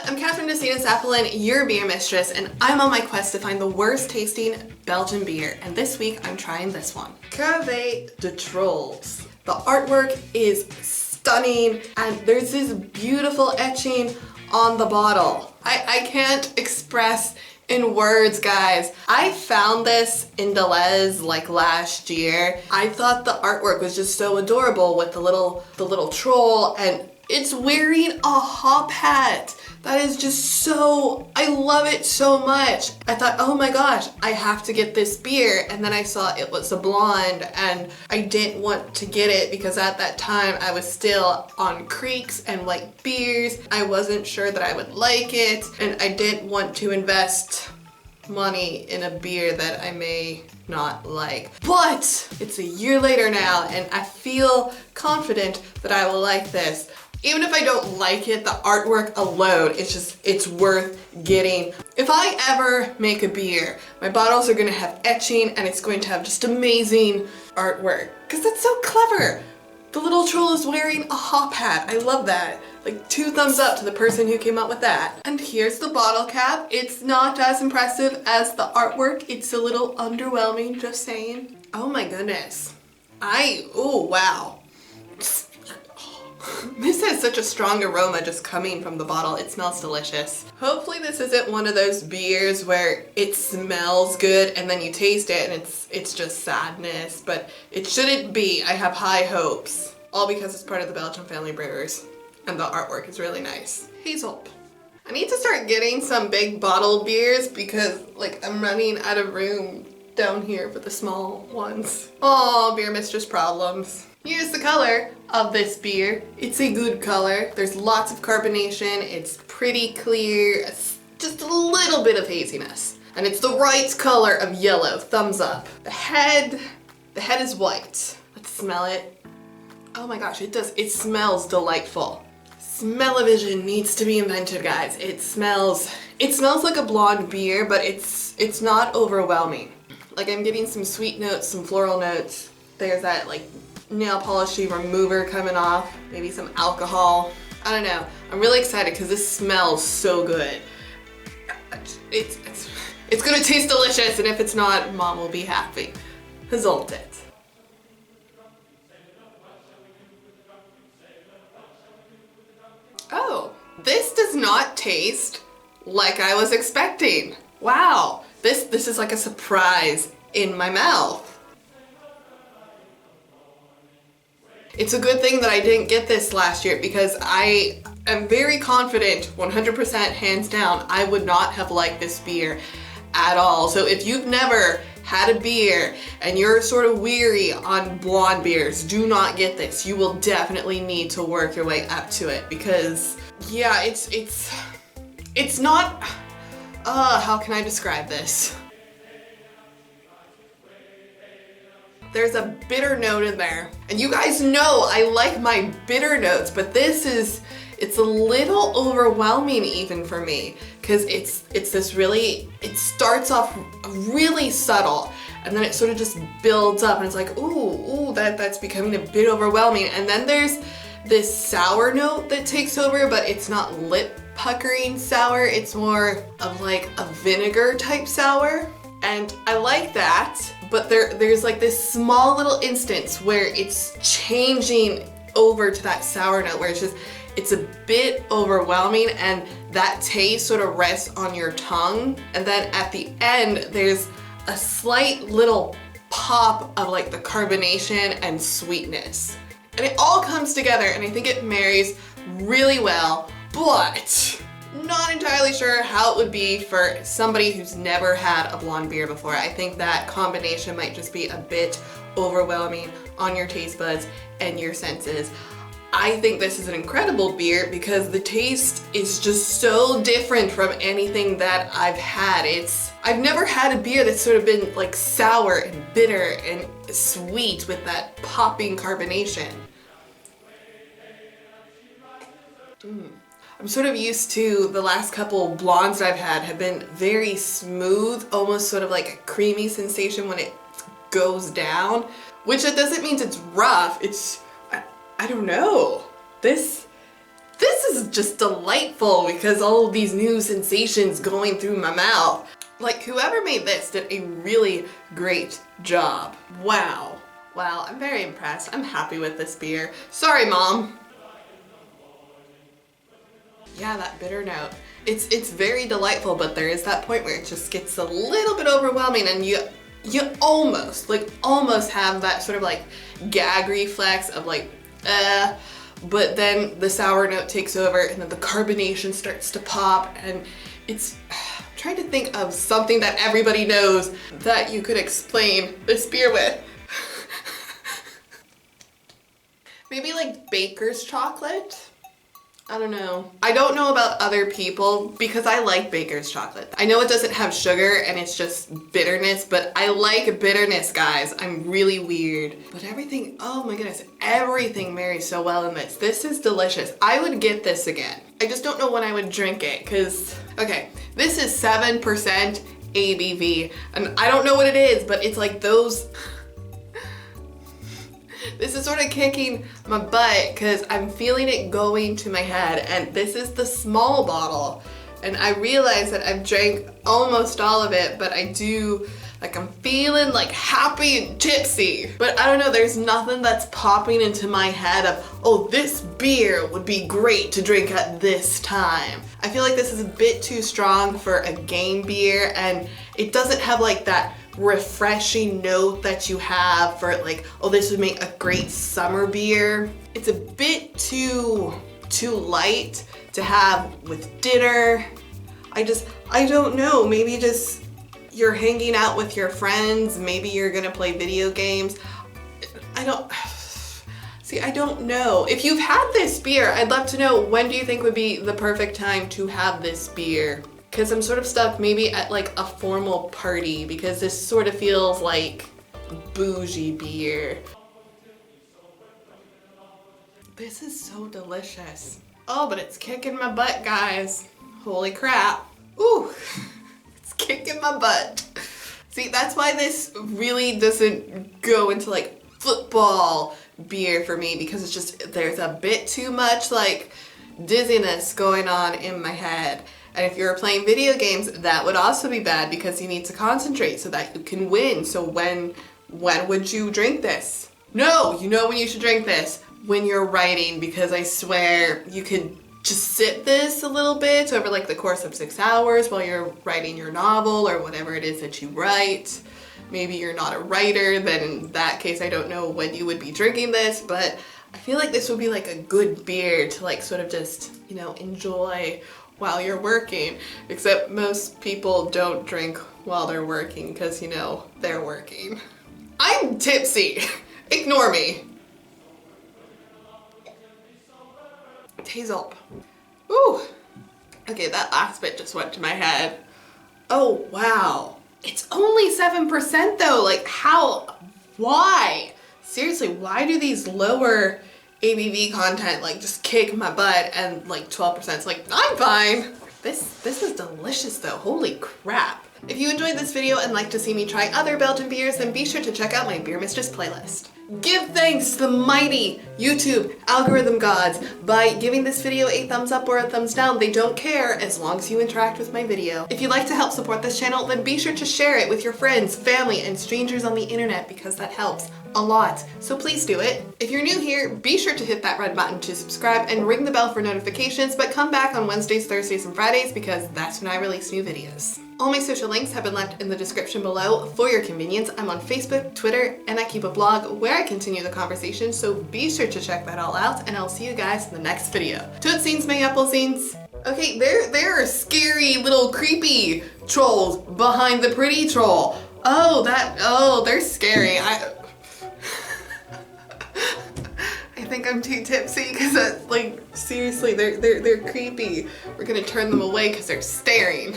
I'm Kathryn DeSinaasappelen, your beer mistress, and I'm on my quest to find the worst tasting Belgian beer. And this week I'm trying this one, Cuvee Des Trolls. The artwork is stunning, and there's this beautiful etching on the bottle. I can't express in words, guys. I found this in Deleuze like last year. I thought the artwork was just so adorable with the little troll, and it's wearing a hop hat. That is just so, I love it so much. I thought, oh my gosh, I have to get this beer. And then I saw it was a blonde, and I didn't want to get it because at that time I was still on creeks and like beers. I wasn't sure that I would like it, and I didn't want to invest money in a beer that I may not like. But it's a year later now, and I feel confident that I will like this. Even if I don't like it, the artwork alone, it's worth getting. If I ever make a beer, my bottles are gonna have etching, and it's going to have just amazing artwork, because that's so clever. The little troll is wearing a hop hat. I love that. Like, 2 thumbs up to the person who came up with that. And here's the bottle cap. It's not as impressive as the artwork. It's a little underwhelming, just saying. Oh my goodness. Oh wow. This has such a strong aroma just coming from the bottle. It smells delicious. Hopefully this isn't one of those beers where it smells good and then you taste it and it's just sadness, but it shouldn't be. I have high hopes. All because it's part of the Belgian family brewers and the artwork is really nice. Hazel. I need to start getting some big bottle beers because like I'm running out of room down here for the small ones. Oh, beer mistress problems. Here's the color of this beer. It's a good color. There's lots of carbonation. It's pretty clear. It's just a little bit of haziness. And it's the right color of yellow. Thumbs up. The head is white. Let's smell it. Oh my gosh, it does. It smells delightful. Smell-o-vision needs to be invented, guys. It smells like a blonde beer, but it's not overwhelming. Like I'm getting some sweet notes, some floral notes. There's that like nail polishy remover coming off, maybe some alcohol. I don't know. I'm really excited because this smells so good. It's gonna taste delicious, and if it's not, Mom will be happy. Result it. Oh, this does not taste like I was expecting. Wow, this is like a surprise in my mouth. It's a good thing that I didn't get this last year because I am very confident, 100% hands down, I would not have liked this beer at all. So if you've never had a beer and you're sort of weary on blonde beers, do not get this. You will definitely need to work your way up to it because yeah, it's not, how can I describe this? There's a bitter note in there. And you guys know I like my bitter notes, but it's a little overwhelming even for me because it's this really, it starts off really subtle and then it sort of just builds up and it's like, ooh, that's becoming a bit overwhelming. And then there's this sour note that takes over, but it's not lip puckering sour. It's more of like a vinegar type sour. And I like that, but there's like this small little instance where it's changing over to that sour note where it's a bit overwhelming and that taste sort of rests on your tongue. And then at the end, there's a slight little pop of like the carbonation and sweetness. And it all comes together and I think it marries really well, but not entirely sure how it would be for somebody who's never had a blonde beer before. I think that combination might just be a bit overwhelming on your taste buds and your senses. I think this is an incredible beer because the taste is just so different from anything that I've had. I've never had a beer that's sort of been like sour and bitter and sweet with that popping carbonation. I'm sort of used to the last couple blondes I've had have been very smooth, almost sort of like a creamy sensation when it goes down, which it doesn't mean it's rough. I don't know. This This is just delightful because all of these new sensations going through my mouth. Like, whoever made this did a really great job. Wow. Wow, I'm very impressed. I'm happy with this beer. Sorry, Mom. Yeah, that bitter note. It's very delightful, but there is that point where it just gets a little bit overwhelming and you almost have that sort of like gag reflex of like, but then the sour note takes over and then the carbonation starts to pop, and it's, I'm trying to think of something that everybody knows that you could explain this beer with. Maybe like baker's chocolate? I don't know. I don't know about other people because I like baker's chocolate. I know it doesn't have sugar and it's just bitterness, but I like bitterness, guys. I'm really weird. But everything, oh my goodness, everything marries so well in this. This is delicious. I would get this again. I just don't know when I would drink it because, okay, this is 7% ABV and I don't know what it is, but it's like those... This is sort of kicking my butt because I'm feeling it going to my head, and this is the small bottle. And I realize that I've drank almost all of it, but I do, like, I'm feeling like happy and tipsy. But I don't know, there's nothing that's popping into my head of, oh, this beer would be great to drink at this time. I feel like this is a bit too strong for a game beer, and it doesn't have like that refreshing note that you have for like, oh, this would make a great summer beer. It's a bit too light to have with dinner. I don't know, maybe just you're hanging out with your friends, maybe you're gonna play video games. I don't know. If you've had this beer, I'd love to know, when do you think would be the perfect time to have this beer? Because I'm sort of stuck maybe at like a formal party, because this sort of feels like bougie beer. This is so delicious. Oh, but it's kicking my butt, guys. Holy crap. Ooh, it's kicking my butt. See, that's why this really doesn't go into like football beer for me, because it's just, there's a bit too much like dizziness going on in my head. And if you're playing video games, that would also be bad because you need to concentrate so that you can win. So when would you drink this? No, you know when you should drink this? When you're writing, because I swear you could just sip this a little bit over like the course of 6 hours while you're writing your novel or whatever it is that you write. Maybe you're not a writer, then in that case I don't know when you would be drinking this, but I feel like this would be like a good beer to like sort of just, you know, enjoy while you're working, except most people don't drink while they're working because, you know, they're working. I'm tipsy. Ignore me. Taste up. Ooh. Okay, that last bit just went to my head. Oh, wow. It's only 7% though. Like, how? Why? Seriously, why do these lower ABV content like just kick my butt, and like 12% is like, I'm fine. This is delicious though, holy crap. If you enjoyed this video and like to see me try other Belgian beers, then be sure to check out my Beer Mistress playlist. Give thanks to the mighty YouTube algorithm gods by giving this video a thumbs up or a thumbs down. They don't care as long as you interact with my video. If you'd like to help support this channel, then be sure to share it with your friends, family, and strangers on the internet, because that helps a lot. So please do it. If you're new here, be sure to hit that red button to subscribe and ring the bell for notifications, but come back on Wednesdays, Thursdays, and Fridays because that's when I release new videos. All my social links have been left in the description below for your convenience. I'm on Facebook, Twitter, and I keep a blog where I continue the conversation, so be sure to check that all out, and I'll see you guys in the next video. Tootsies, my applescenes. Okay, there are scary little creepy trolls behind the pretty troll. Oh, they're scary. I think I'm too tipsy because that's like, seriously, they're creepy. We're gonna turn them away because they're staring.